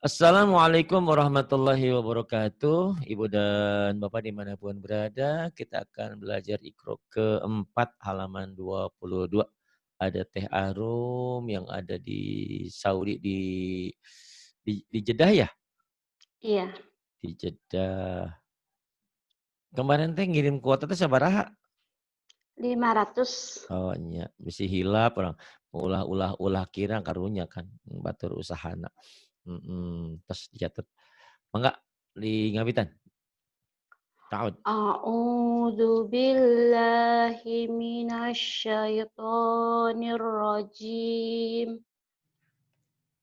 Assalamualaikum warahmatullahi wabarakatuh. Ibu dan Bapak dimanapun berada, kita akan belajar Iqra keempat halaman 22. Ada Teh Arum yang ada di Saudi di Jeddah ya? Iya. Di Jeddah. Kemarin teh ngirim kuota teh sabaraha? 500. Oh nya, bisi hilap orang ulah kira karunya kan batur usahana. Terus dicatat. Mangga di ngawitan. Ta'ud. A'udzu billahi minasyaitonir rajim.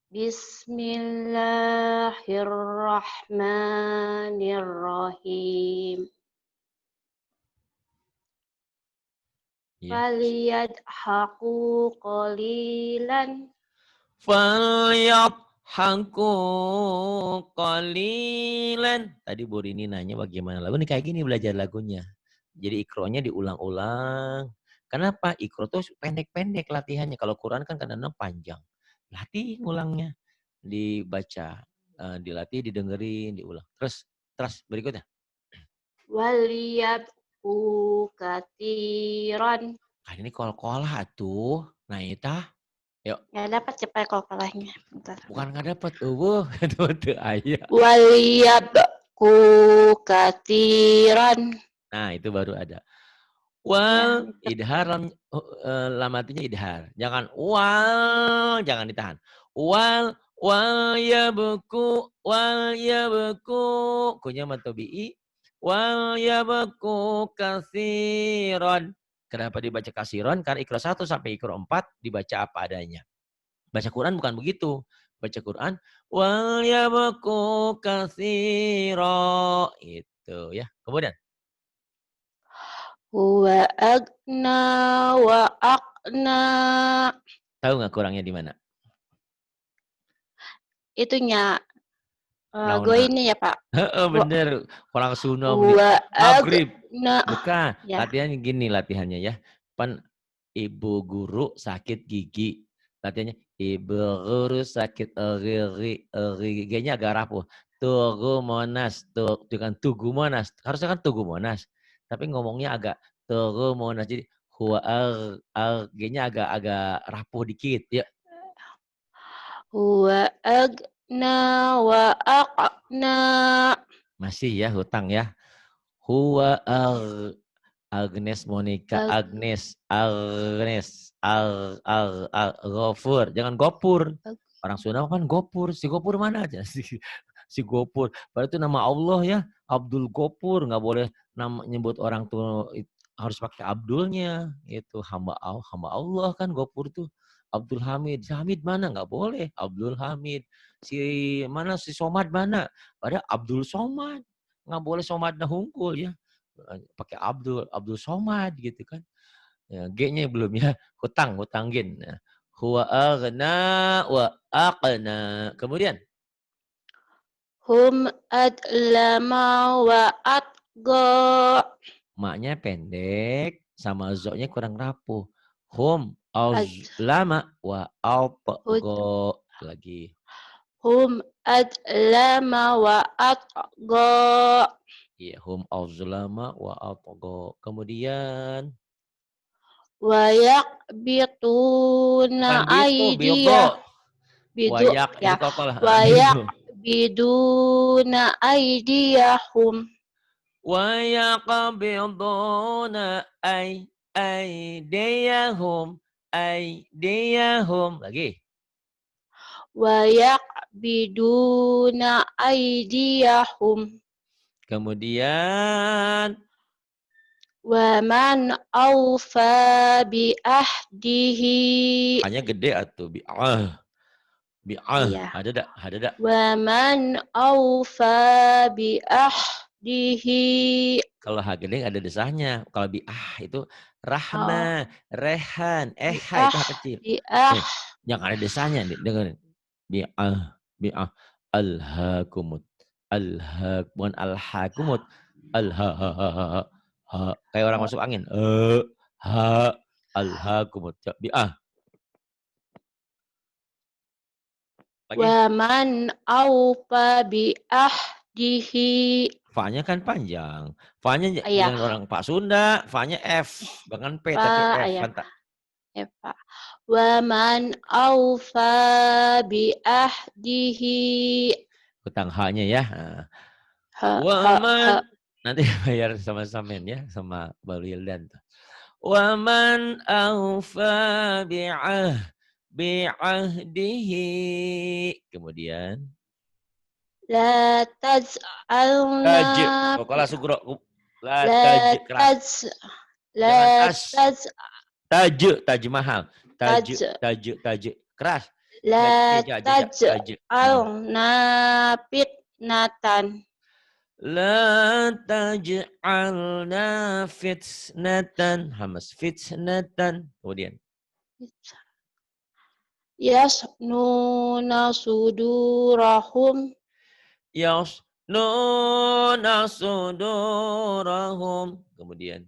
Bismillahirrahmanirrahim. Iya. Faliyadhaku qalilan. Falyadhaku qalilan. Tadi Bu Rini nanya bagaimana lagu ini kayak gini belajar lagunya. Jadi ikronya diulang-ulang. Kenapa? Ikro tuh pendek-pendek latihannya. Kalau Quran kan kadang-kadang panjang. Latih ulangnya. Dibaca. Dilatih, didengerin, diulang. Terus berikutnya. Waliyadku katiran. Kan ini kol-kolah tuh. Nah itu. Yuk. Nggak dapat cepat kalau kalahnya. Bentar. Bukan nggak dapat. Tuh ayah. Waliyadku katiran. Nah itu baru ada. Ya, Wal idhar lamatinya idhar. Jangan jangan ditahan. Wal ya beku. Kunya matobi'i. Wal ya beku kasiron. Kenapa dibaca kasiron? Karena Iqra 1 sampai Iqra 4 dibaca apa adanya. Baca Quran bukan begitu. Baca Quran wal ya beku kasiro. Itu ya. Kemudian. wa agna wa aqna. Tahu nggak kurangnya di mana? Itunya Naona. ini ya Pak. Bener. Orang Sunda Wa maghrib. agna. Bukan. Ya. Latihannya gini latihannya ya. Pan ibu guru sakit gigi. Latihannya ibu guru sakit giginya agak rapuh. Tugu Monas. Dengan Tugu Monas. Harusnya kan Tugu Monas. Tapi ngomongnya agak Tugu Monas. Jadi huwa G-nya agak rapuh dikit ya. Wa agna wa aqna. Masih ya hutang ya. Huwa Agnes Monica Agnes Gofur, jangan Gopur. Orang Sunda kan Gopur, si Gopur mana aja si Gopur. Padahal itu nama Allah ya, Abdul Gopur, nggak boleh nama nyebut orang tuh harus pakai Abdulnya. Itu hamba Allah kan Gopur tuh. Abdul Hamid, si Hamid mana nggak boleh, Abdul Hamid. Si mana si Somad mana? Padahal Abdul Somad. Nggak boleh Somadna hungkul ya. Pakai Abdul Somad gitu kan. Ya, G-nya belum ya. Hutang gen. Nah, huwa aghna wa aqna. Kemudian. Hum adlama wa atqa. Maknya pendek sama zo-nya kurang rapuh. Hum azlama wa atqa. Lagi. Hum adlama wa atqa. Iya, hum azlama wa atqa. Kemudian. Wa yaqbituna Bukan gitu, aydiyah. bildo. Bidu Wayak, ini ya. kokolah. Wa yaqbiduna aydiyahum. Wa yaqbiduna aydiyahum. Lagi. Wa yaqbiduna aydiyahum. Kemudian. Wa man awfa bi ahdihi. Hanya gede atau bi'ah. Iya. Ada dak? Ada dak? Wa man awfa bi ahdihi. Kalau ha gede ada desahnya. Kalau bi'ah itu Oh, rahna, rehan, bi itu ha kecil. bi ah. Yang ada desahnya nih, dengerin. Bi'ah, alhaakumut. Bukan alhaakumut. Kayak orang masuk angin. Alhaakumut. Bi'ah. Lagi. Wa man awfa bi ahdihi. Fa-nya kan panjang. Fa-nya Iya. jangan orang Pak Sunda, Fa-nya F, bukan P tapi Fa, F. iya. Fanta. Fa. Wa man awfa bi ahdihi. Hutang H-nya ya. Nah. Ha, ha, ha. Waman nanti bayar sama Samen ya, sama Balu Yildan. Waman aufa bi'ahdihi. Kemudian La taj'alna taj. Kalau sugro la taj la keras. taj Jangan la tas. taj Taj mahal. taj Taj keras. la Taj. taj'alna fitnatan. La taj'alna fitnatan. Hamas fitnatan. Kemudian Yasnuna sudurahum yasnuna sudurahum. Kemudian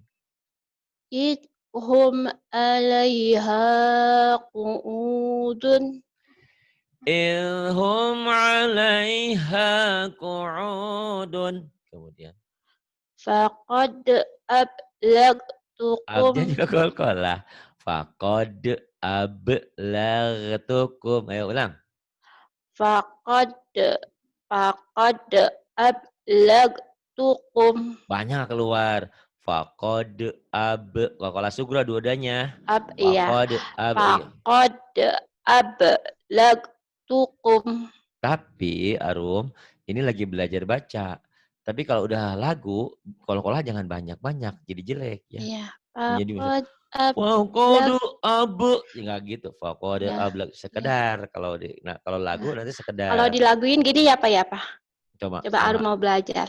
idhum alaiha qu'udun ilhum 'alaiha qu'udun. Kemudian faqad ablagtukum abjad juga kol-kolah. Faqad ablagtukum. Ayo ulang. faqad faqad ablagtukum Banyak keluar. Faqad kol-kolah sugra dua-duanya. iya Faqad faqad ablagtukum. Tapi Arum, ini lagi belajar baca. Tapi kalau udah lagu, kol-kolah jangan banyak-banyak, jadi jelek ya. Iya, Jadi bisa faqad faqad ablag abu, enggak gitu. Faqad ya, ablak ya. sekedar kalau kalau lagu nanti Kalau sekedar. dilaguin gini ya Pak ya Pak. Coba Coba Arum mau belajar.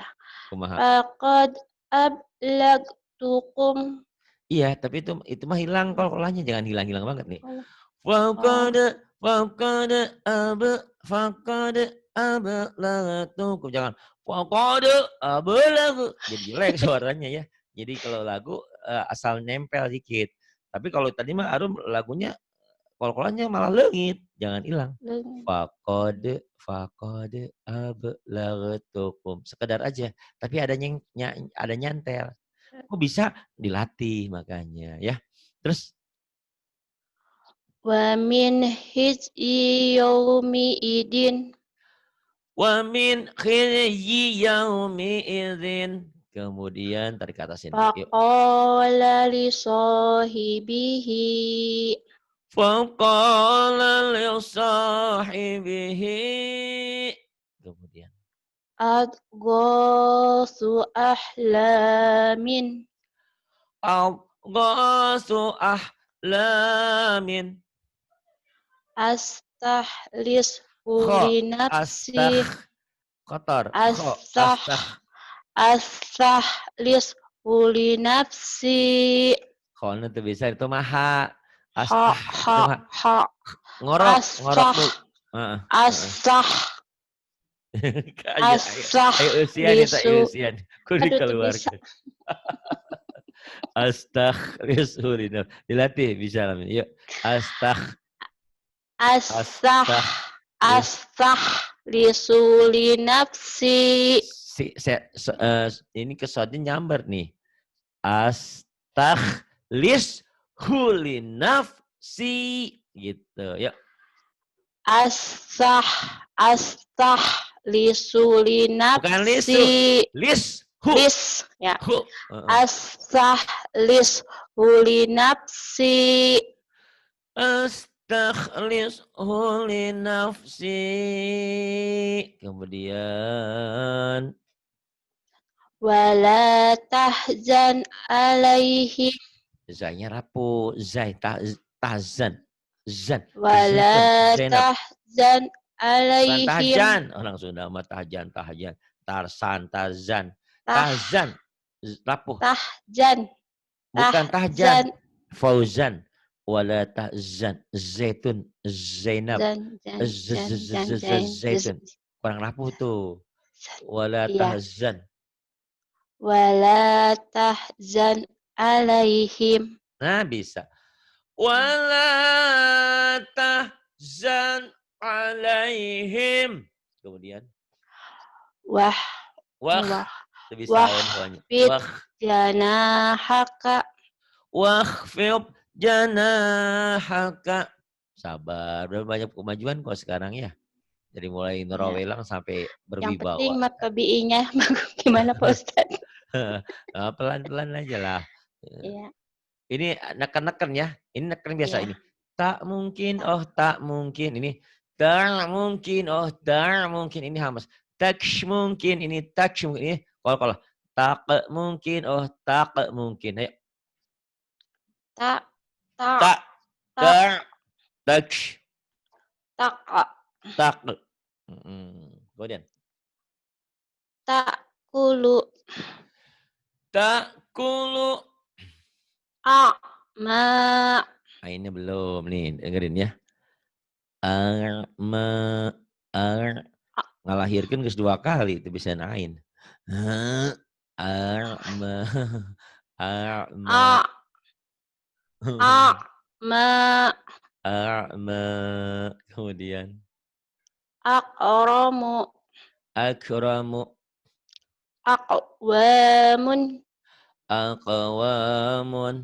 kumaha. Faqad ablagtukum. Iya, tapi itu mah hilang kol-kolahnya, jangan hilang-hilang banget nih. Oh, Faqad faqad ablagtukum. Jangan faqad ablagtukum. Jadi jelek suaranya ya. Jadi kalau lagu asal nempel dikit. Tapi kalau tadi mah Arum lagunya kol-kolahnya malah leungit, jangan hilang. Faqad ablagtukum. Sekedar aja, tapi ada nyantel. Kok bisa? Dilatih makanya ya. Terus wa min hizyi yaumi idin. wa min khizyi yaumi idzin. Kemudian tarik ke atas ini. Yuk. Faqala li sahibihi. Faqala li sahibihi. Kemudian Adghasu ahlamin. Adghasu ahlamin. Astahlis Kho li nafsi. kotor. Kho Astahlis li nafsi. Kho itu bisa itu maha. Ha Itu mah ngorok bu. Ayo usian itu usian. Kudu keluarkan. Astaghfirullah. Dilatih bisa lah. Yuk. Li nafsi. Ini kesodnya nyamber nih. Astaghlis li nafsi gitu. Yuk. Li nafsi. Bukan lis. Ya. Astahlis li nafsi. Astaghlis li nafsi. Kemudian wala tahzan alaihi. Zainya rapuh. Tahzan. Zan. Wala tahzan alaihim. Tahjan. Orang Sunda mah tahjan. Tarsan, tahzan. Tahzan. Rapuh. Tahjan. Bukan tahjan. Fauzan. Wala tahzan. Zaitun. Zainab. Zaitun. Kurang rapuh tuh. Wala tahzan. Wala tahzan alaihim. Nah bisa. Wala tahzan alaihim. Kemudian Wah, wah, wah, lebih wah, silent soalnya. fit Wah, janahaka. wakhfid janahaka. Sabar, udah banyak kemajuan kok sekarang ya. Dari mulai Ya, nerawelang sampai yang penting berwibawa. mat tabi'inya gimana Pak Ustadz? Pelan-pelan aja lah. Iya, Ini neken-neken ya. Ini neken biasa iya. ini. Tak mungkin, Tak, oh tak mungkin. Ini tak mungkin, oh tak mungkin. Ini hamas. Tak mungkin, ini tak mungkin. Ini kalau tak mungkin, oh tak mungkin. Ayo. tak, tak, Tak, tak, tak, tak, tak, tak. Kemudian. tak, kulu, Tak kulu. ma, Ini belum nih, dengerin ya. Me, ar, ngalahirkan geus 2 kali itu bisa nain. Me, me, a, ma, me, kemudian aqramu, akramu, aqwamun, aqwamun,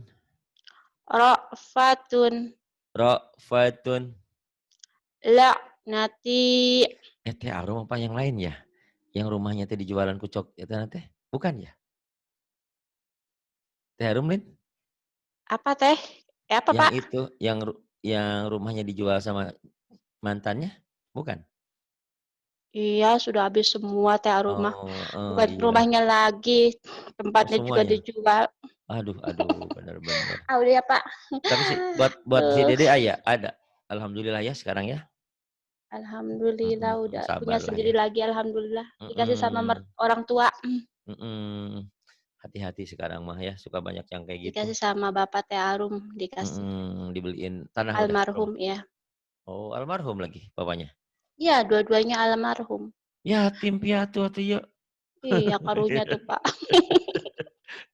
ra'fatun, ra'fatun. la'nati, Teh arum apa yang lain ya? Yang rumahnya teh di jualan kucok itu teh? Bukan ya? Teh arum Lin? apa teh? Apa Yang Pak? itu, yang rumahnya dijual sama mantannya? Bukan? Iya, sudah habis semua teh rumah. Oh, Bukan iya. rumahnya lagi, Oh, tempatnya juga semuanya? dijual. Aduh aduh, bener-bener. Ah, udah ya Pak. Tapi sih buat si Eh, Dede ada. Alhamdulillah ya sekarang ya. Alhamdulillah udah punya Sabarlah sendiri ya. lagi, alhamdulillah. Dikasih sama Mhm, orang tua, mhm. Hati-hati sekarang mah ya, suka banyak yang kayak gitu. dikasih sama bapak teh Arum, dikasih. Dibeliin tanah udah belum? Almarhum ya. Oh, almarhum lagi bapaknya. Ya, dua-duanya almarhum. Yatim piatu atuh yeuh. Iya, karunya tuh Pak.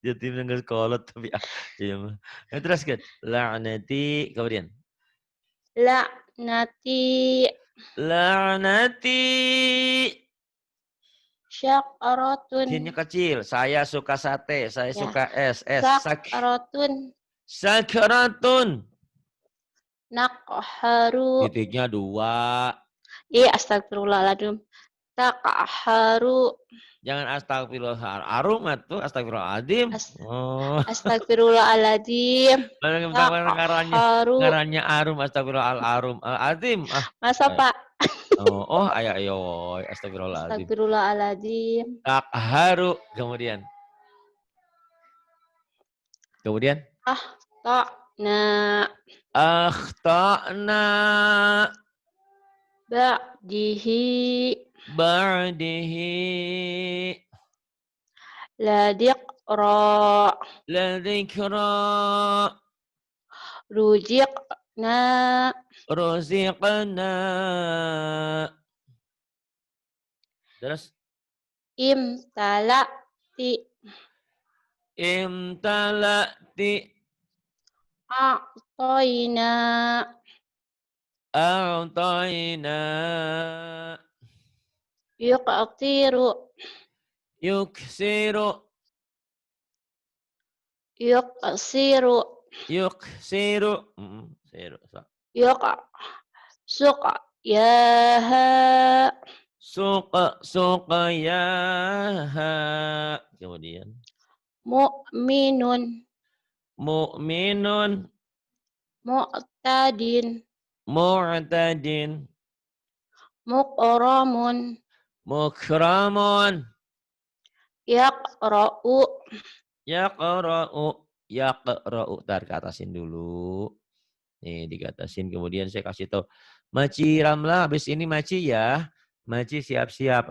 Yatim geus kolot tapi iya mah. Teruskeun. La'nati kemudian. Laknati La'nati. syaqaratun. Sinnya kecil. Saya suka sate, saya Ya, suka es, es. sakratun Sakaratun. naqharu. Titiknya 2. Iya, astagfirullahaladzim. Takharu. Jangan astagfirullahaladzim atuh, astagfirullahaladzim. As Oh, astagfirullahaladzim. mana ngarannya Takharu. ngarannya arum astagfirullahaladzim. Azim ah. Masa Pak? Oh, oh aya ayo astagfirullahaladzim. Astagfirullahaladzim. Takharu kemudian. Kemudian Ah, tak. Nah, akhtana ba'dihi ba'dihi ladiqra. ladzikra Rujiqna. ruziqna. Terus Imtala'ti. imtala'ti A'toina. a'tayna Yuqtiru. yuksiru Yuqsiru. yuksiru siru Yuq. Suq. Yaha. suqyaha kemudian Mu'minun. mu'minun Mu'tadin. mu'tadin Muqramun. mukramun Yaqra'u. yaqra'u yaqra'u tar ke atasin dulu nih dikatasin kemudian saya kasih tahu Maci Ramlah habis ini Maci ya Maci siap-siap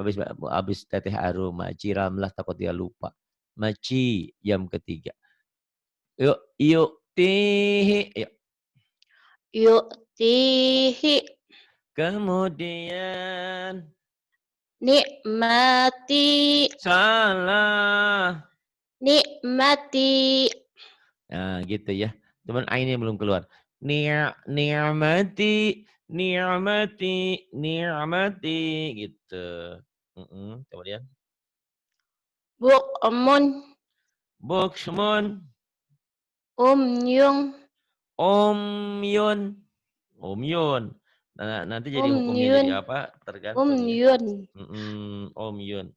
habis Teteh Arum Maci Ramlah takut dia lupa Maci jam ketiga yuk yuk tihi yuk Yu'tihi. kemudian Nikmati. salah Nikmati. nah gitu ya cuman ainnya belum keluar ni'mati Ni'mati, ni'mati gitu. Kemudian Bukmun, buksmun, umyung, omyun, omyun. Nah, nanti jadi hukumnya umyun, jadi apa? Tergantung ya. umyun. Omyun.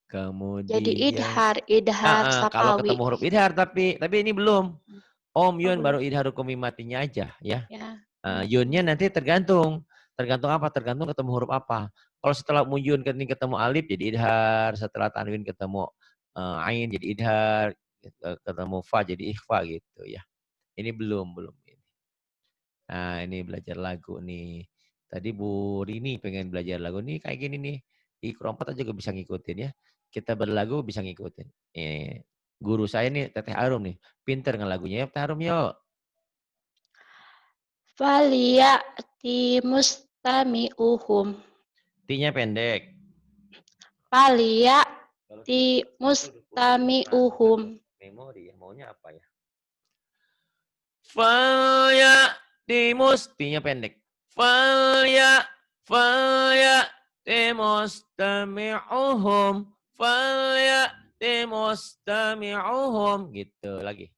Jadi Kemudian idhar kalau sapawi. ketemu huruf idhar tapi ini belum. Oh, Omyun belum. baru idhar hukum matinya aja ya. Ya. Yunnya nanti tergantung. Tergantung apa? Tergantung ketemu huruf apa. Kalau setelah muyun ketemu alif jadi idhar. Setelah tanwin ketemu ain jadi idhar. Ketemu fa jadi ikhfa gitu ya. Ini belum. Nah ini belajar lagu nih. Tadi Bu Rini pengen belajar lagu nih kayak gini nih. Di Kerompet juga bisa ngikutin ya. Kita berlagu bisa ngikutin. Guru saya nih Teteh Arum nih. Pinter ngelagunya ya Teteh Arum yuk. Faliyati mustami'uhum. T-nya pendek. Kalau Faliyati sudah mustami'uhum. memori ya maunya apa ya? Falya timusnya pendek. Falya timustami'uhum. Falya timustami'uhum. Gitu lagi.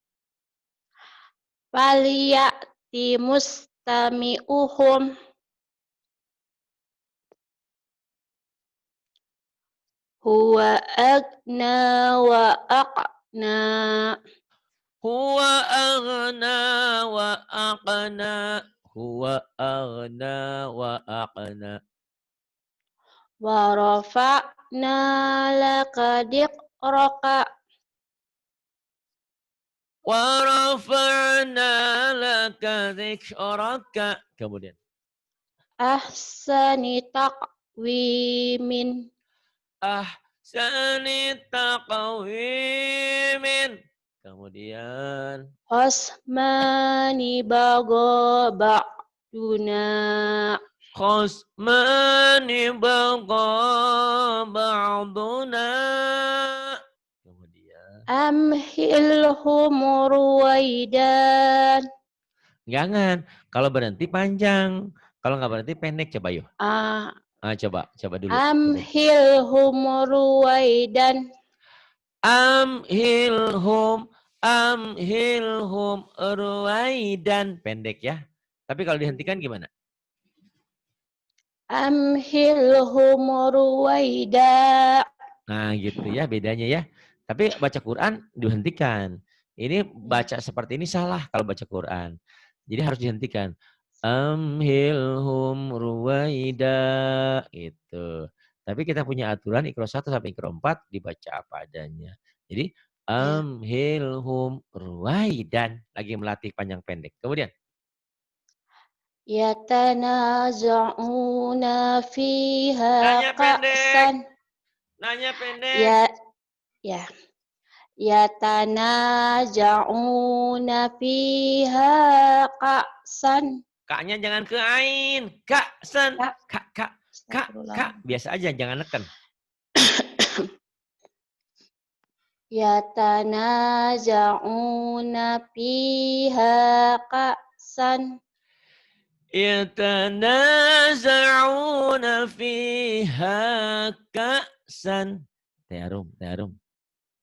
Faliyati mustami'uhum. Huwa agna wa aqna. Huwa aghna wa aqna. Huwa aghna wa aqna. Wa rafa'na laka diqraka. Wa rafa'na laka dzikraka. Kemudian. Ahsani taqwimin. Ahsani taqwimin. Kemudian. Khosmani bago ba'duna. Khosmani baqa ba'duna. Kemudian. Amhilhum ruwaidan. Jangan. Kalau berhenti panjang. Kalau nggak berhenti pendek. Coba yuk. Coba dulu. Amhilhum ruwaidan. Amhilhum ruwaidan. Pendek ya. Tapi kalau dihentikan gimana? Amhilhum ruwaida. Nah gitu ya bedanya ya. Tapi baca Quran dihentikan. Ini baca seperti ini salah kalau baca Quran. Jadi harus dihentikan. Amhilhum ruwaida itu. Tapi kita punya aturan ikro 1 sampai ikro 4 dibaca apa adanya. Jadi amhilhum ruwaidan. Lagi melatih panjang pendek. Kemudian. Yatanaza'una fiha Nanya pendek. ka'san. Nanya pendek. Ya. Yatanaza'una fiha ka'san. Kaknya jangan ke ain. Kak, sen. Kak. Biasa aja, jangan neken. Yatanaza'una fiha ka'san. Yatanaza'una fiha ka'san. Teharum.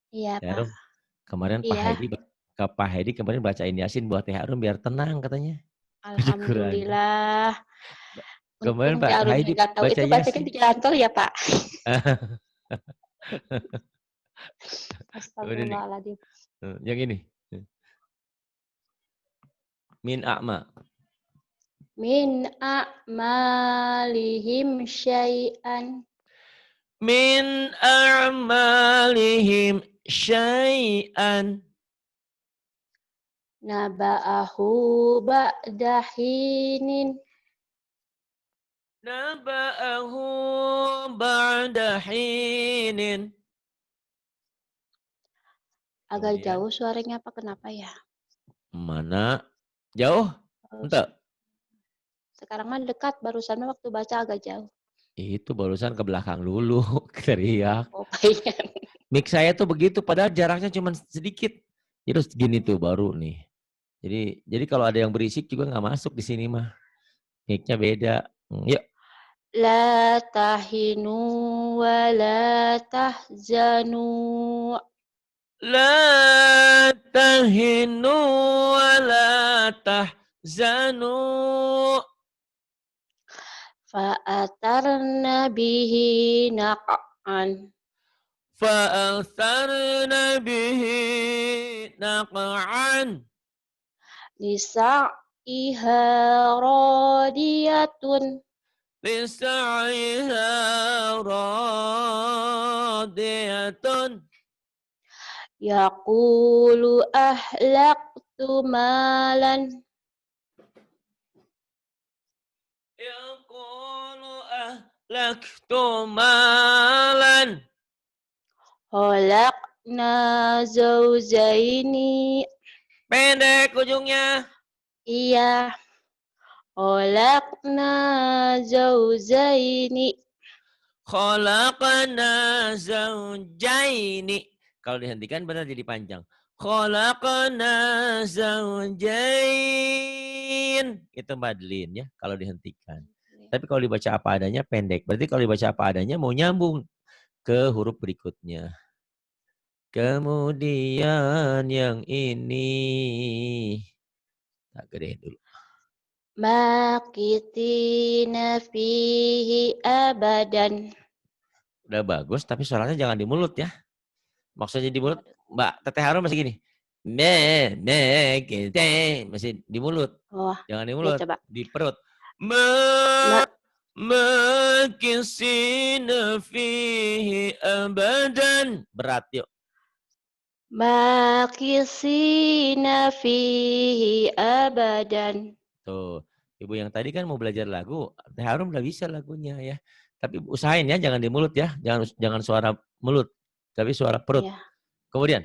Iya, Pak. Teharum. Kemarin Iya. Pak Hedi kemarin bacain Yasin buat Teharum biar tenang katanya. Alhamdulillah. Kemarin Untung Pak Teharum Hedi juga tahu baca itu bacanya Yasin. di jalan tol ya, Pak. Kemudian Astagfirullahaladzim. yang ini. Min a'ma. Min a'malihim syai'an. Min a'malihim syai'an. Naba'ahu ba'da hinin. Naba'ahu ba'da hinin. Agak jauh suaranya apa kenapa ya? Mana? Jauh? Entah. Sekarang mah dekat, barusan waktu baca agak jauh. Itu barusan ke belakang dulu, teriak. Oh, pengen. Mic saya tuh begitu, padahal jaraknya cuma sedikit. Terus gini tuh baru nih. Jadi kalau ada yang berisik juga nggak masuk di sini mah. Mic-nya beda. Yuk. La tahinu wa la tahzanu. La tahinu wa la tahzanu. Fa'atarna bihi naq'an. Fa'atharna bihi naq'an. Lisa'iha radiyatun. Lisa'yiha radiyatun. Yaqulu ahlaktu malan. Yaqulu ahlaktu malan. Khalaqna zawjaini. Pendek ujungnya. Iya. Khalaqna zawjaini. Khalaqna zawjaini. Kalau dihentikan benar jadi panjang. Khalaqna zawjain. Itu madlin ya kalau dihentikan. Tapi kalau dibaca apa adanya pendek. Berarti kalau dibaca apa adanya mau nyambung ke huruf berikutnya. Kemudian yang ini. Tak gedein dulu. Makitina fihi abadan. Udah bagus tapi suaranya jangan di mulut ya. Maksudnya di mulut, Mbak Teteh Harum masih gini. Kita masih di mulut. Oh, Jangan di ya mulut, coba. di perut. Ma Makisina fihi abadan. Berat yuk. Makisina fihi abadan. Tuh, ibu yang tadi kan mau belajar lagu, Teh Harum udah bisa lagunya ya. Tapi usahain ya, jangan di mulut ya. Jangan suara mulut, tapi suara perut. Ya. Kemudian.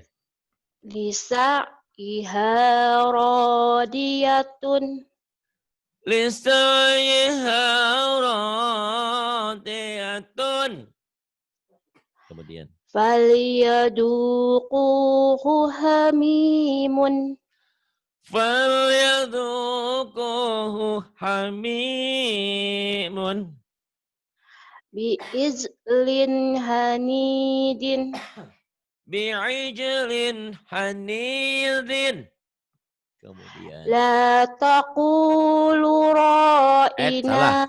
Lisa iha radiyatun. Lisaiha radiyatun. Kemudian. Falyaduquhu hamimun. Falyaduquhu hamimun. Bi'izlin hanidin. Bi'ijlin hanidin. Kemudian. La taqulu ra'ina.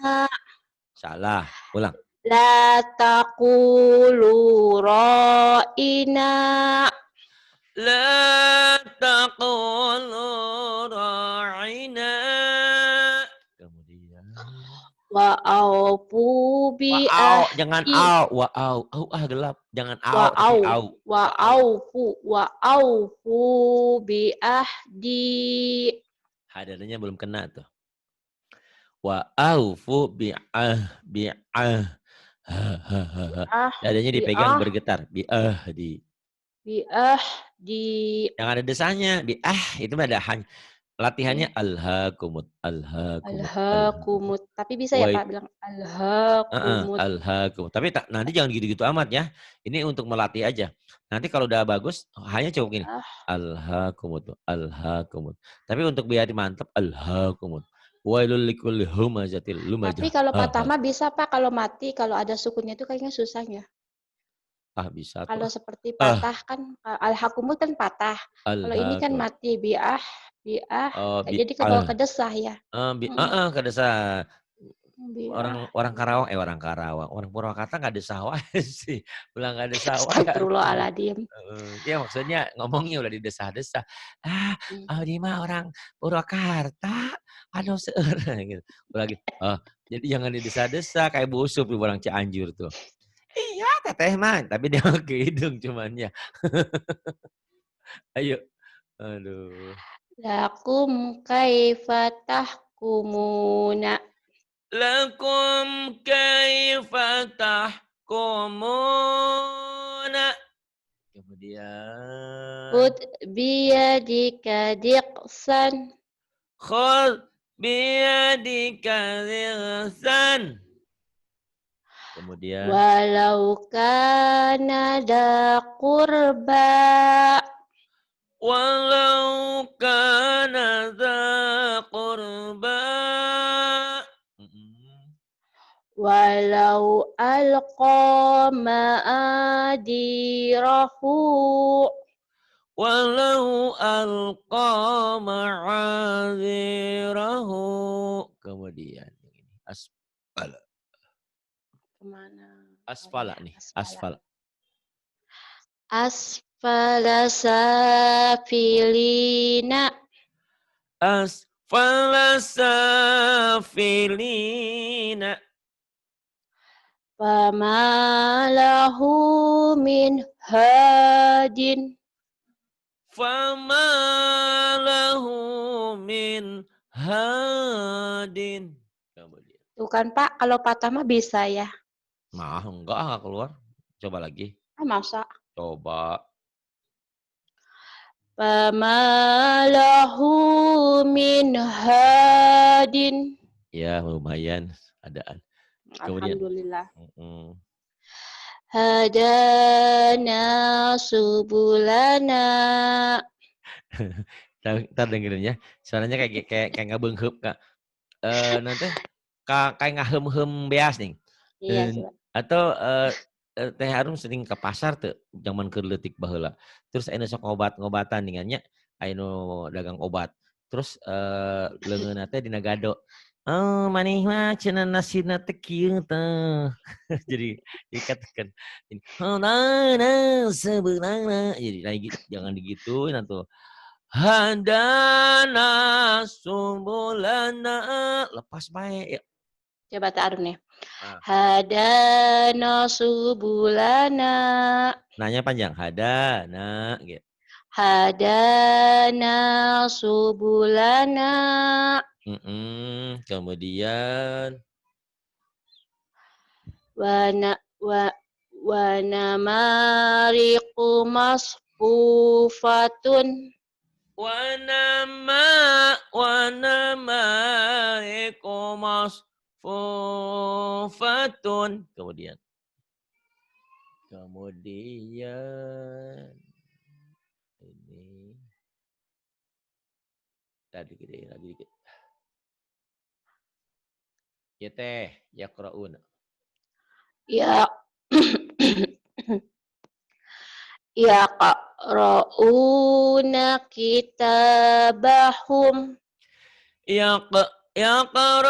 Salah. Ulang. La taqulu ra'ina. La taqulu ra'ina. Kemudian. Wa'aufu Wa'au, jangan au, wa'au, gelap, jangan au, tapi au. Wa'aufu bi'ahdi. Hadirnya belum kena tuh. Wa'aufu bi'ah. Dadanya dipegang bergetar, bi'ahdi. Bi'ahdi. Yang ada desanya, itu ada hanya. Latihannya alhaakumut. Tapi bisa ya Pak bilang alhaakumut. Alhaakumut. Tapi nanti jangan gitu-gitu amat ya. Ini untuk melatih aja. Nanti kalau udah bagus, hanya cukup gini. Alhaakumut. Tapi untuk biar mantap, alhaakumut. Wailul likulli humazatil lumazah. Tapi kalau patah mah bisa Pak, kalau mati, kalau ada sukunnya itu kayaknya susahnya. Bisa. Kalau seperti patah kan, alhaakumut kan patah. Kalau ini kan mati, bi'ah. Jadi kalau kedesah ya. Kedesah. Orang Karawang, orang Purwakarta nggak ada sawah sih, bilang nggak ada sawah. Astagfirullahaladzim. Ya maksudnya ngomongnya udah didesah-desah. Di mah orang Purwakarta, aduh gitu. Lagi, jadi jangan didesah-desah kayak busuk di orang Cianjur tuh. Iya, teteh mah, tapi dia ke hidung cuman ya. Ayo, aduh. Lakum kaifa tahkumuna. Lakum kaifa tahkumuna. Kemudian. Khud biyadika diqsan. Khud biyadika diqsan. Kemudian. Walau kana da qurba. Walau kana dza qurba. Walau alqa ma'adirahu. Walau alqa ma'adzirahu. Kemudian asfala. Kemana? Asfala nih, asfala. Asfala safilina. Asfala safilina. Fama lahu min hadin. Fama lahu min hadin. Kemudian. Tuh kan Pak, kalau patah mah bisa ya. Enggak keluar. Coba lagi. Masa? Coba. Fama lahu min hadin. Ya, lumayan adaan. Kemudian. Alhamdulillah. Hadana subulana. Ntar dengerin ya. Suaranya kayak ngabengheup Kak. Nanti kayak ngahem-hem beas nih. Iya, atau Teh Harum sering ke pasar tuh zaman keur leutik baheula. Terus anu sok ngobatan ningannya anu dagang obat. Terus leungeunna teh dina gado. Oh, maneh mah cenah nasina teh kieu teh. Jadi dikatakan oh, nah sebenarnya jadi lagi jangan digituin atuh. Hadana sumbulana lepas bae. Coba taruh nih. Hadana subulana. Nanya panjang. Hadana gitu. Hadana subulana. Kemudian wana mariqu masfufatun. Wana mariqu masfufatun. Kemudian ini tadi gede lagi dikit. Ya teh, yaqraun. Ya. Yaqra'una kitabahum. Yaqra'una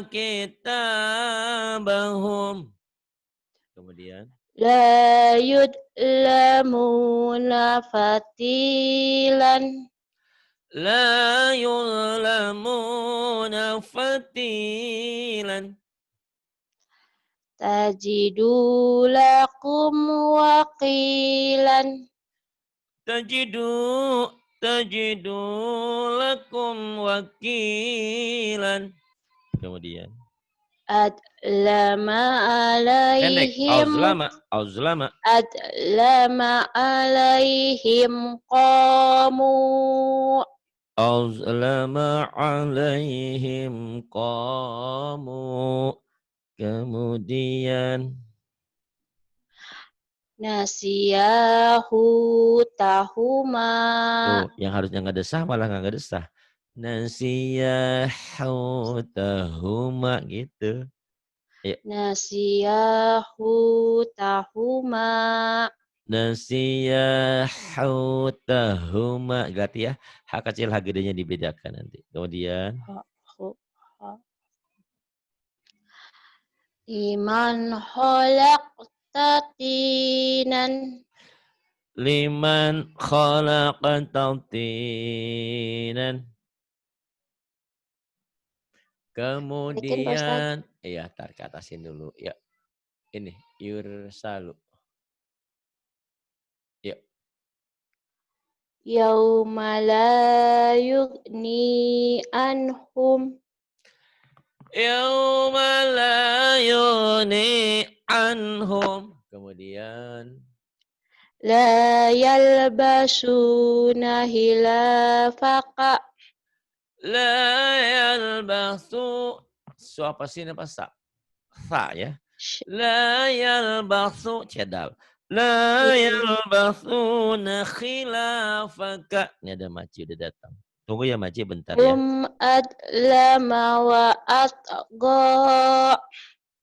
kitabahum. Kemudian La yudlamuna fatilan. La yudlamuna fatilan. Tajidu lakum waqilan. Tajidu lakum wakilan. Kemudian Adlama alaihim. Auzlama. Adlama alaihim qamu. Auzlama alaihim qamu. Kemudian Nasiyahu tahuma. Tuh, yang harusnya nggak desah malah nggak desah. Nasiyahu tahuma gitu. Ya. Nasiyahu tahuma. Nasiyahu tahuma. Ganti ya. H kecil H gedenya dibedakan nanti. Kemudian Liman khalaqta tinan. Liman khalaqta tinan. Kemudian iya tar ke atasin dulu ya. Ini yursalu. Ya. Yauma la yughni anhum. Yauma la yughni anhum. Kemudian La yalbasuna hilafaqa. La yalbasu. So apa sih apa sa? Sa ya. La yalbasu cedal. La yalbasuna khilafaka. Ini ada Maci udah datang. Tunggu ya Maci bentar ya. Adlama wa atqa.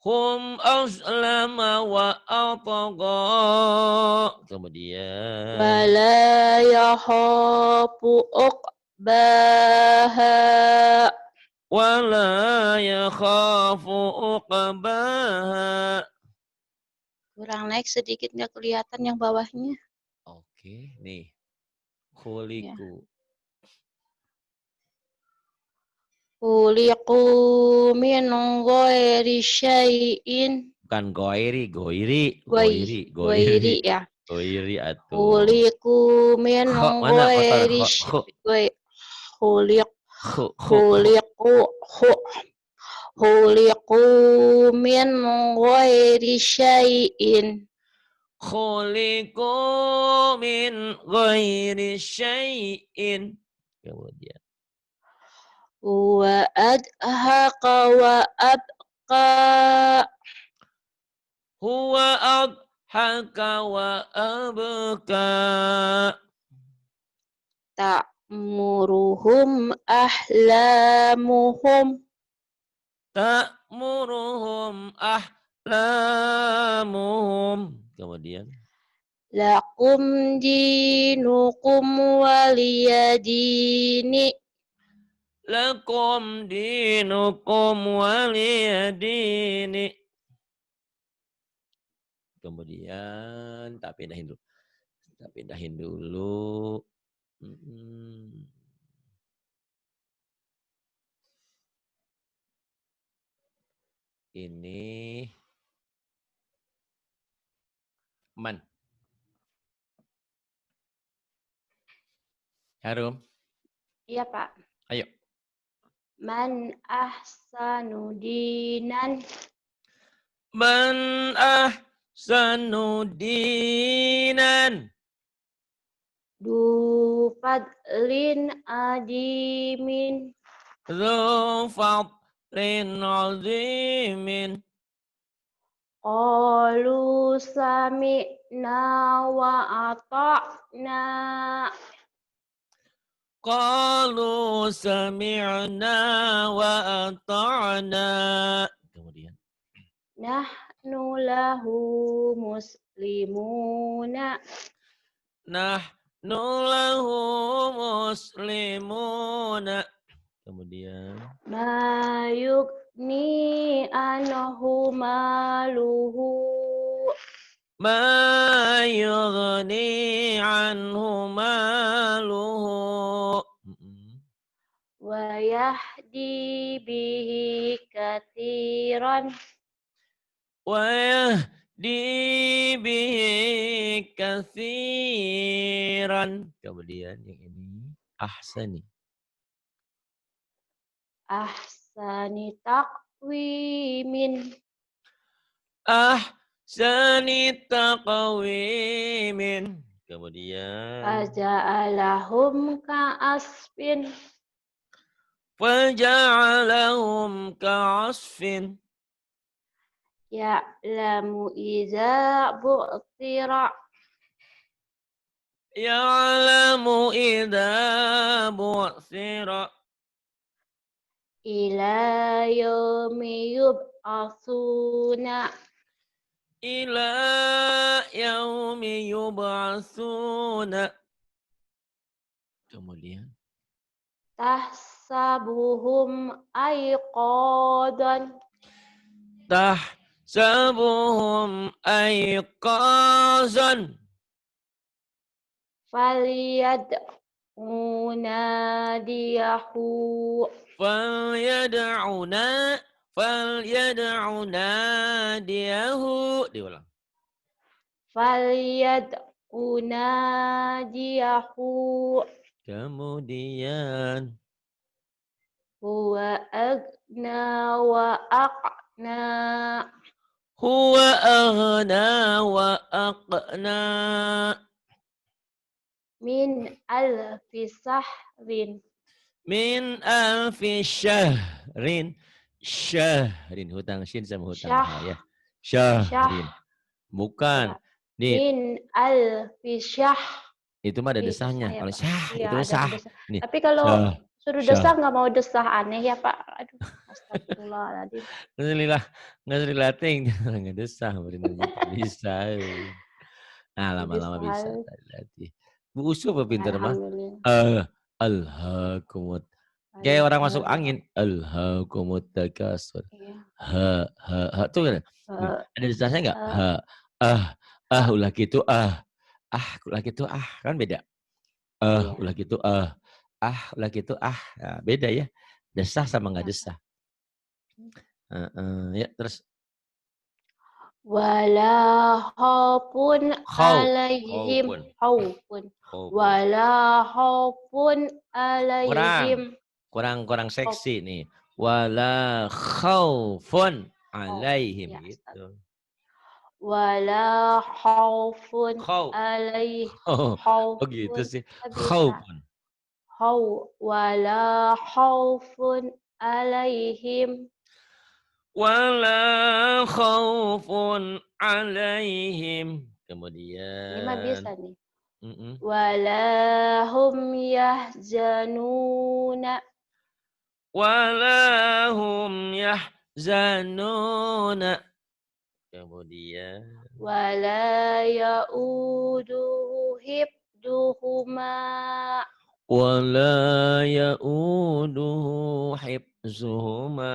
Hum aslama wa atqa. Kemudian. Wala yakhafu uqbaha. Wala yakhafu uqbaha. Kurang naik sedikit, nggak kelihatan yang bawahnya. Oke, nih. Khuliku. Khuliqu min ghairi syai'in. Bukan goiri Ya. Goiri atau Khuliqu min mana kotor ghairi khuliqu min ghairi syai'in. Khuliqu min ghairi syai'in. Kemudian Wa adhaqa wa abqa. Huwa adhaka wa abka. Ta'muruhum ahlamuhum. Ta'muruhum ahlamuhum. Kemudian Lakum dinukum waliyadini. Lakum dinukum waliyadini. Kemudian tak pindahin dulu. Ini man. Harum. Iya, Pak. Ayo. Man ahsanu dinan. Man ahsanu dinan. Du fadlin adimin. Du fadlin azimin. Qalu sami'na wa ata'na. Qalu sami'na wa ata'na. Kemudian Nahnu lahu muslimuna. Nahnu lahu muslimuna. Kemudian Ma yugni anhu maluhu. Ma yughni anhu maluhu. Wa yahdi bihi katsiran. Wa yahdi bihi katsiran. Kemudian yang ini ahsani. Ahsani taqwimin. Ahsani taqwimin. Kemudian Faja'alahum ka'asfin. Faja'alahum ka'asfin. Ya'lamu idza bu'thira. Ya'lamu idza bu'thira. Ila yaumi yub'atsuna. Ila yaumi yub'atsuna. Kemudian Tahsabuhum ayqadan. Tahsabuhum ayqazan. Falyad'una diyahu. Falyad'una diyahu. Diulang. Falyad'una diyahu. Kemudian Huwa agna wa aqna. Huwa aghna wa aqna. Min alfi sahrin. Min alfi syahrin. Syahrin. Hutang shin sama hutang ha ya. Syahrin. Bukan. Min al-fisyah. Itu mah ada Susah desahnya. ya, Kalau Pak. syah, Iya, itu mah ada sah. desah. Nih, Tapi kalau syah, suruh syah. desah nggak mau desah, aneh ya, Pak. Aduh, astagfirullahaladzim. Nggak ting. Nggak desah, bener gitu. Bisa. Nah, lama-lama bisa. Desah. Latih. Bu Usu apa pinter mah? Alhamdulillah. Alhaakumut. Kayak orang masuk Allah. angin. Alhaakumut takasur. Iya. Ha. Tuh kan? Ada desahnya nggak? Ulah gitu, ulah gitu, kan beda. Iya. Ulah gitu, ulah gitu, nah, beda ya. Desah sama nggak desah. Ya, terus. Wala khaufun alaihim khaufun. Wala khaufun alaihim. Kurang seksi nih. Wala khaufun alaihim Ya, gitu. Wala khaufun Khauf. alaihim. Oh gitu sih. Khaufun. Wala khaufun alaihim. Wala khaufun alaihim. Kemudian. Ini mah biasa nih. Wala hum yahzanuna. Wala hum yahzanuna. Kemudian. Wala ya'uduhu hibduhuma. Wala ya'uduhu hibzuhuma.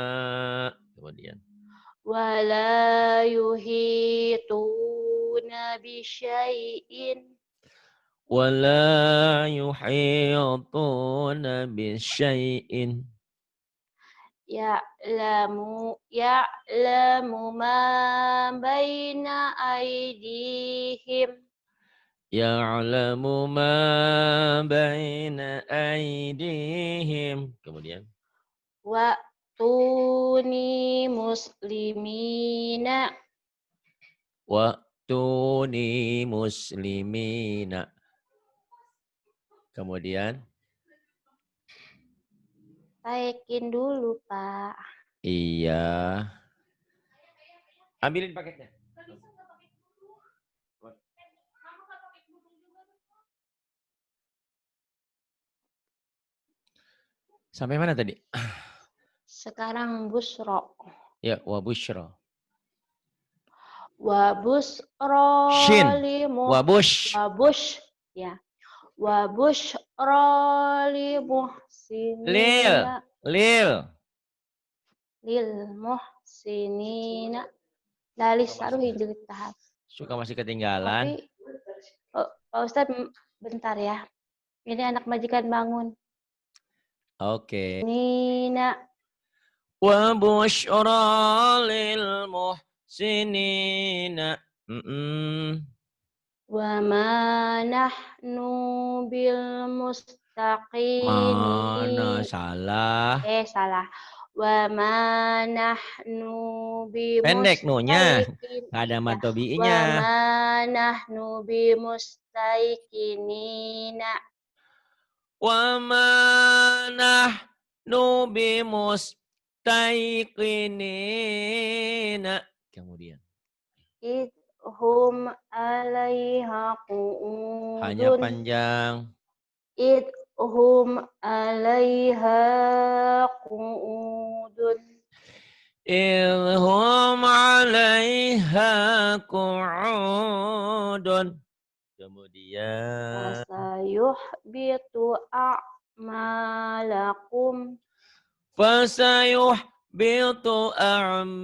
Kemudian. Wala yuhituna bisyai'in. Wala yuhituna bisyai'in. Ya'lamu ma baina aydihim. Ya'lamu ma baina aydihim. Kemudian. Wa'tuni muslimina. Wa'tuni muslimina. Kemudian. Taikin dulu, Pak. Iya. Ambilin paketnya. Sampai mana tadi? Sekarang busro. Ya, wa busyra. Wa busro Shin. Wa bush. Ya. Wa busyra limuhsinina. Lil muhsinina. Lalis saruh hinjelit tahap. Suka masih ketinggalan. Tapi, Pak Ustadz, bentar ya. Ini anak majikan bangun. Oke. Nina. Wa busyra lil muhsinina. Wa ma nahnu bil mustaqini. Mana salah? Salah. Wa ma nahnu bi Pendek nunya. mustaqin. Nggak ada matobi'inya. Wa ma nahnu bi mustaqinina. Wa ma nahnu bi mustaqinina. Kemudian. Idhum alaiha qu'udun. Hanya panjang. Idhum alaiha qu'udun. Idhum alaiha qu'udun. Kemudian. Fasayuhbitu a'malakum. Fasayuhbitu a'malakum.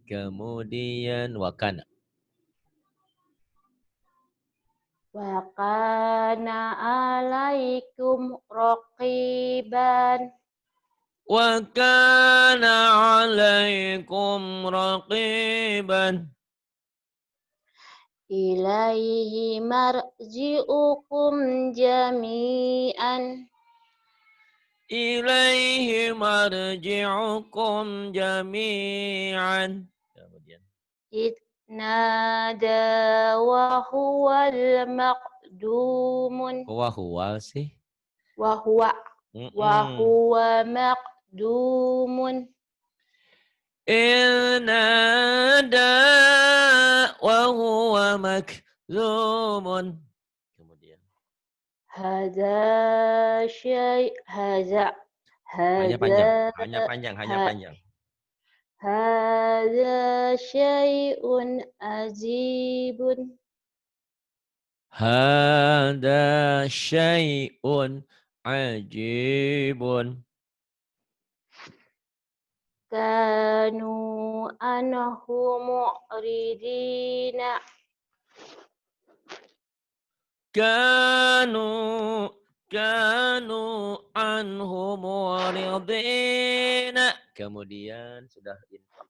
Kemudian wakana. Wa kana alaikum raqiban. Wa kana alaikum raqiban. Ilaihi marji'ukum jami'an. Ilaihi marji'ukum jami'an. Kemudian. Nada wa huwal maqdumun. Huwa sih. Wa huwa maqdumun. Nada wa makzumun. Kemudian. Hadza syai' hadza. Hanya panjang. Hanya panjang. Hadza syai'un ajibun. Hada syai'un ajibun. Kanu anhu mu'ridina. Kanu anhu mu'ridina. Kemudian sudah infak.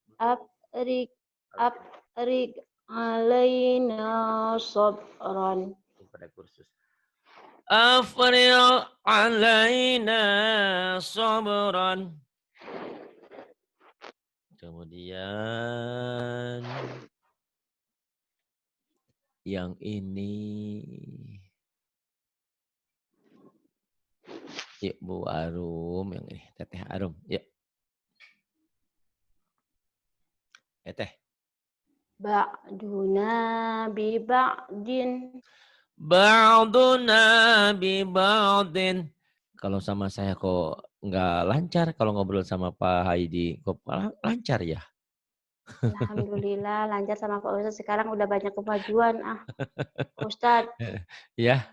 Afrik alaina sabran. Pada kursus. Afriq alaina sabran. Kemudian yang ini. Yuk Bu Arum yang ini. Teteh Arum. Yuk. Teh. Ba'duna bi ba'din. Ba'duna bi ba'din. Kalau sama saya kok nggak lancar. Kalau ngobrol sama Pak Haidi kok lancar ya? Alhamdulillah lancar sama Pak Ustadz. Sekarang udah banyak kemajuan. Ustadz. Ya.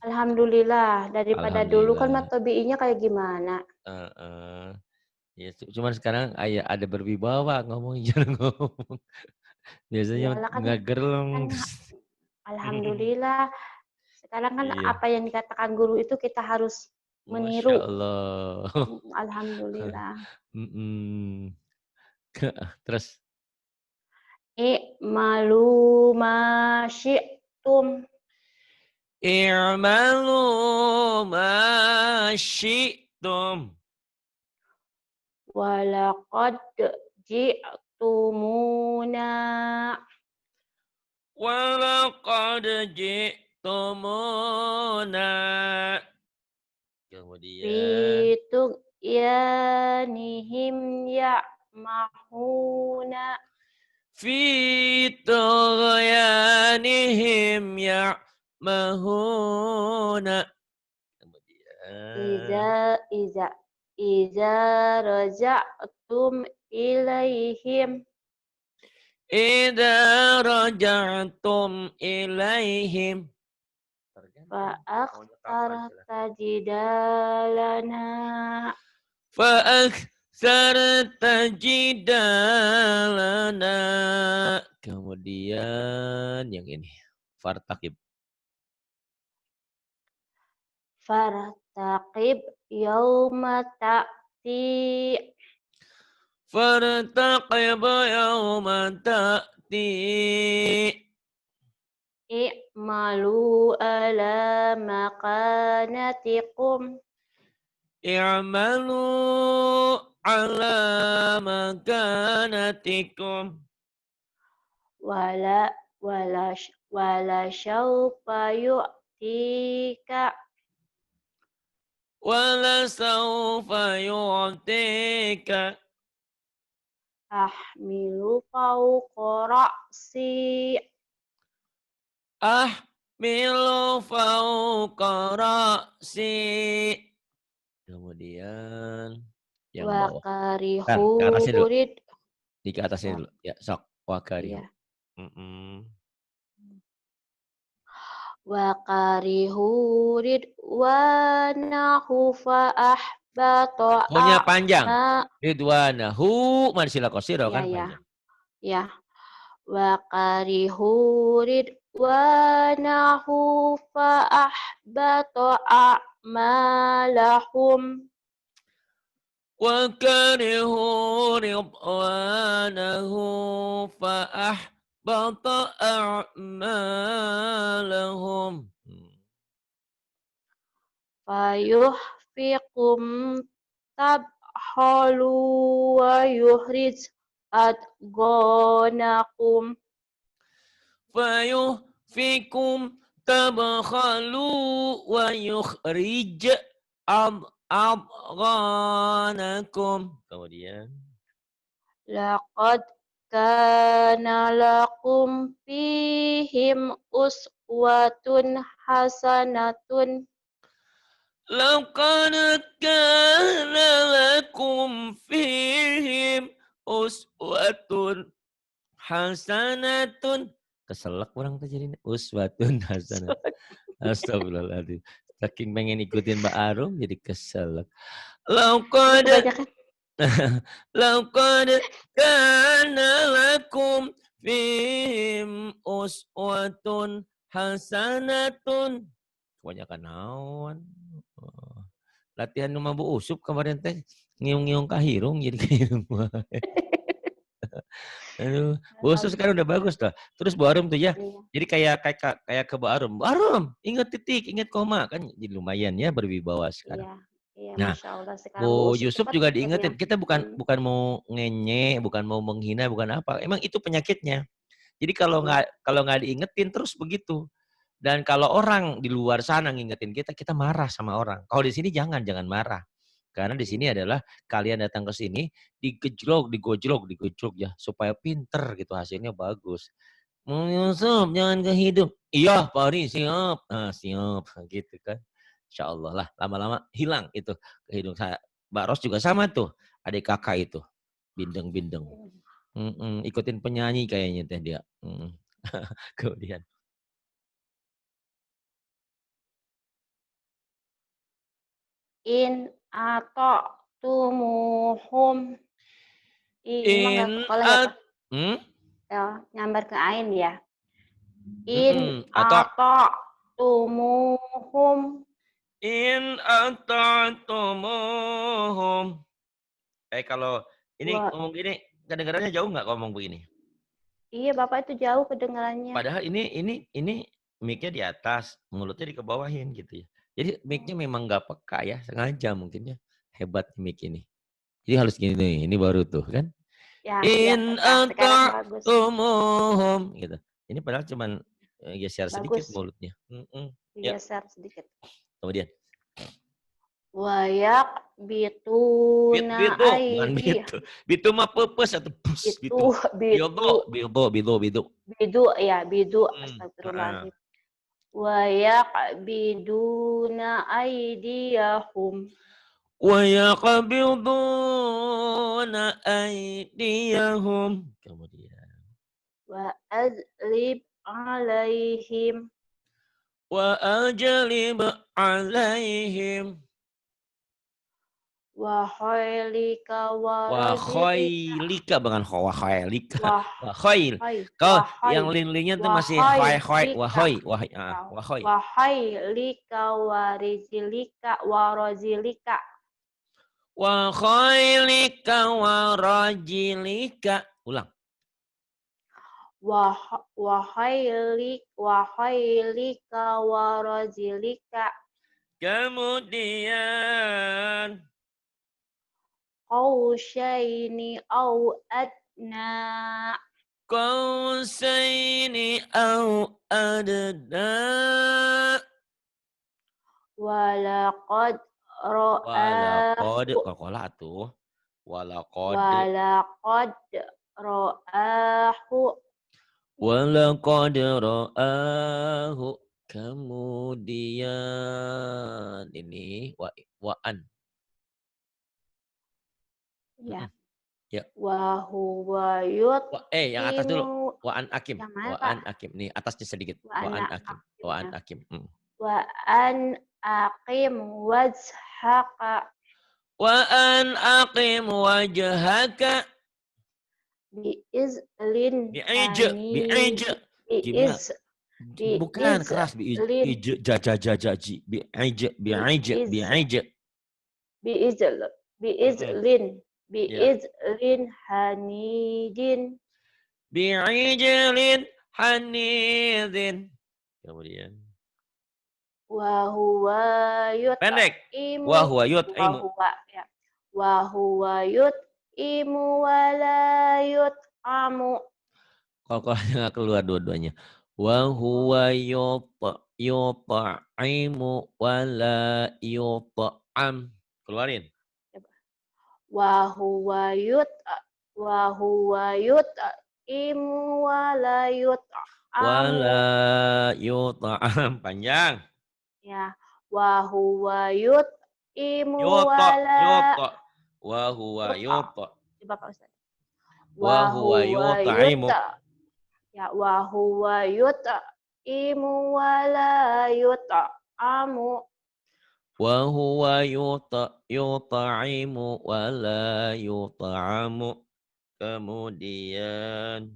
Alhamdulillah. Daripada dulu kan matobi'inya kayak gimana? Ya, cuman sekarang ada berwibawa ngomong jangan ngomong. Biasanya kan, ngagerleng. Kan, alhamdulillah. Sekarang kan apa yang dikatakan guru itu kita harus meniru. Masya Allah. Alhamdulillah. Terus. I'malu ma syi'tum. I'malu ma syi'tum. Walaqad ji'tumuna. Walaqad ji'tumuna. Kemudian. Fitu yanihim ya'mahuna. Fitu yanihim ya'mahuna. Kemudian. Iza raja'tum ilaihim. Idza raja'tum ilaihim. Fa'akhtarta jidalana. Fa'akhtarta jidalana. Kemudian yang ini. Fartaqib. Fartaqib yauma ta'ti. Fartaqib yauma ta'ti. I'malu ala makanatikum. I'malu ala makanatikum. Wala syaufa yu'tika. Wala sawfa yu'tika. Ahmilu fawqa ra'si. Ahmilu fawqa ra'si. Kemudian yang bawah. Wakarihurid. Di ke atasnya dulu. Ya, sok. Wakarihu. Iya. Wakarihurid wanahu fa'ahbata. Punya panjang. Ridwanahu. Manisila kosiro kan panjang. Ya. Wakarihurid wanahu fa'ahbata a'malahum. Wakarihu ridwanahu fa'ahbata a'malahum. Fayuhfiqum tabhalu wa yuhrij adgonakum. Fayuhfiqum tabkhalu wa yukhrij adghanakum. Kemudian. Laqad kana lakum fihim uswatun hasanatun. Laqad kana lakum fihim uswatun hasanatun. Keselak orang tuh jadi uswatun hasanah. Astagfirullahaladzim. Saking pengen ikutin Mbak Arum jadi keselak. Laqad laqad kana lakum fihim uswatun hasanatun. Kebanyakan naon. Latihan rumah Bu Usup kemarin teh ngiung-ngiung kahirung jadi kahirung. Aduh, Bu Usup sekarang udah bagus tuh. Terus Bu Arum tuh ya. Jadi kayak ke Bu Arum. Bu Arum, ingat titik, ingat koma kan jadi lumayan ya berwibawa sekarang. Iya, Nah, Masya Allah. Sekarang Bu Bu Usup Yusuf cepat juga belajarnya. diingetin. Kita bukan mau ngenye, bukan mau menghina, bukan apa. Emang itu penyakitnya. Jadi kalau nggak diingetin terus begitu. Dan kalau orang di luar sana ngingetin kita, kita marah sama orang. Kalau di sini jangan marah. Karena di sini adalah kalian datang ke sini digojlok ya supaya pinter gitu hasilnya bagus. Yusuf jangan ke hidung. Iya Pak Ari siap. Nah, siap gitu kan. Insya Allah lah lama-lama hilang itu ke hidung saya. Mbak Ros juga sama tuh adik kakak itu bindeng-bindeng. Ikutin penyanyi kayaknya teh dia. Kemudian. In atau tumuhum. Ini mah nggak kepala ya Pak? Ya, nyambar ke ain ya. In atau tumuhum. In ata'tumuhum. Kalau ini ngomong gini, kedengarannya jauh nggak ngomong begini? Iya, Bapak itu jauh kedengarannya. Padahal ini mic-nya di atas, mulutnya dikebawahin gitu ya. Jadi mic-nya memang nggak peka ya, sengaja mungkin ya. Hebat mic ini. Jadi harus gini nih, ini baru tuh kan. Ya, In ata'tumuhum gitu. Ini padahal cuman geser sedikit mulutnya. Geser sedikit. Kemudian. Wayak bituna aidi. Bitu mah pepes atau pus bitu. Bidu ya, bidu. Astagfirullahaladzim. Wayak biduna aidiyahum. Wayaqbiduna aydiyahum. Kemudian. Wa azlib alaihim. Wa ajlib alaihim. Wa khailika wa khailika bukan wa khailika. Wa khail. Kau yang lin-linnya tuh masih wa khailika wa rizilika wa razilika. Wa khailika wa rajilika. Ulang. Wa khailika wa rajilika. Kemudian Qausaini au adna. Qausaini au adna. Walaqad ra'ahu. Walaqad ra'ahu. Kemudian ini wa'an. Ya. Ya. Wa huwa yang atas dulu. Wa'an akim. Wa'an akim. Nih atasnya sedikit. Wa'an akim. Wa'an aqim wajhaka. Wa'an aqim wajhaka. Bi'izlin bi'ija. Bukan keras bi'ija. Bi'izlin hanidin. Bi'ijlin hanidin. Kemudian. Wa huwa yut'imu. Pendek. Wa huwa yut'imu. Wa huwa yut'imu wa la yut'amu. Kokohnya nggak keluar dua-duanya. Wa huwa yut'imu wa la yut'am. Keluarin. Wa huwa wa huwa yut'imu wa la yut'amu. Wala yut'am. Panjang. Ya, wa huwa yut'imu wa Yuta, la yuta. Wa huwa yut'a. yuta. Coba Pak Ustaz. Wa Wa huwa huwa yut'imu. ya wa huwa yut'imu wa la yut'amu. Wa huwa yut'imu wa la yut'amu. Kemudian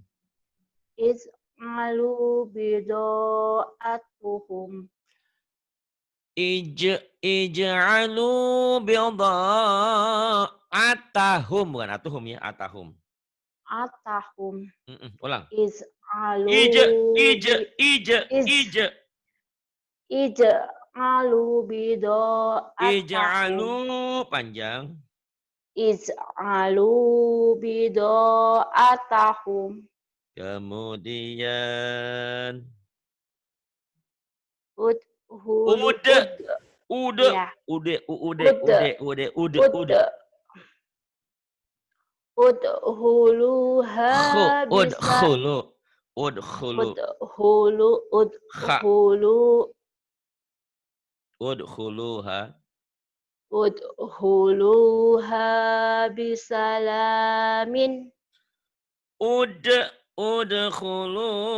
Iz'alu bida'atuhum. Ij'alu bida'atahum. Bukan atuhum ya, atahum. Atahum. Ulang. Iz'alu iz ij'alu bida'atahum. Ij'alu panjang. Iz'alu bida'atahum. Kemudian Udhulu ya. Udhuluha bisa. Udkhulu. Kha. Udkhuluha. Udhuluha bisalamin. Udkhuluha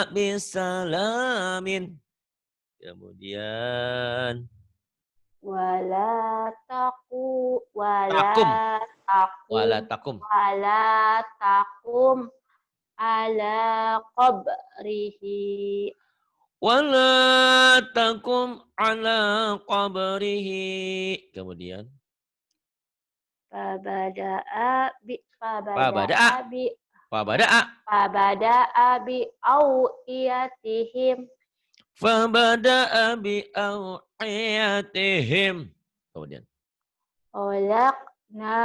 bisalamin. Kemudian Wala takum ala qabrihi. Wala takum ala qabrihi. Kemudian Fabada'a bi awiyatihim. Fabada'a bi aw'iyatihim. Kemudian Khalaqna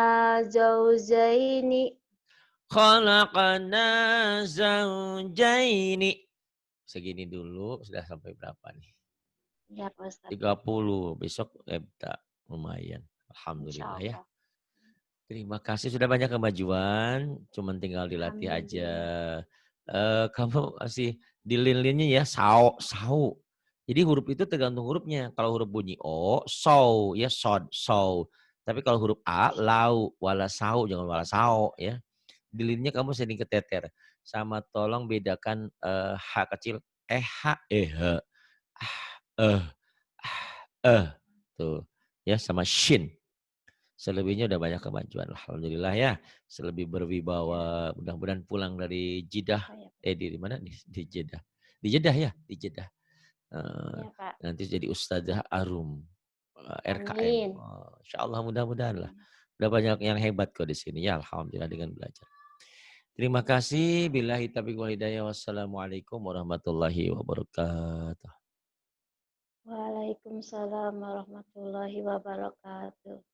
zawjaini. khalaqna zawjaini. Segini dulu, sudah sampai berapa nih? Ya, Pak Ustaz. 30. Besok ebta. Lumayan. Alhamdulillah ya. Terima kasih sudah banyak kemajuan. Cuman tinggal dilatih aja. Kamu masih di lin-linnya ya. Sau. Jadi huruf itu tergantung hurufnya. Kalau huruf bunyi O, so. Ya, sod, so. Tapi kalau huruf A, lau. Wala sau. Jangan wala sau ya. Di linnya kamu sering keteter. Sama tolong bedakan H kecil. H, H. Tuh. Ya, sama shin. Selebihnya udah banyak kemajuan. Alhamdulillah ya. Selebih berwibawa. Mudah-mudahan pulang dari Jeddah. Di mana? Di Jeddah. Di Jeddah ya? Di Jeddah. Ya, Pak. Nanti jadi Ustazah Arum. RKM. Insya Allah mudah-mudahan lah. Udah banyak yang hebat kok di sini. Ya Alhamdulillah dengan belajar. Terima kasih. Billahi taufiq wal hidayah. Wassalamualaikum warahmatullahi wabarakatuh. Waalaikumsalam warahmatullahi wabarakatuh.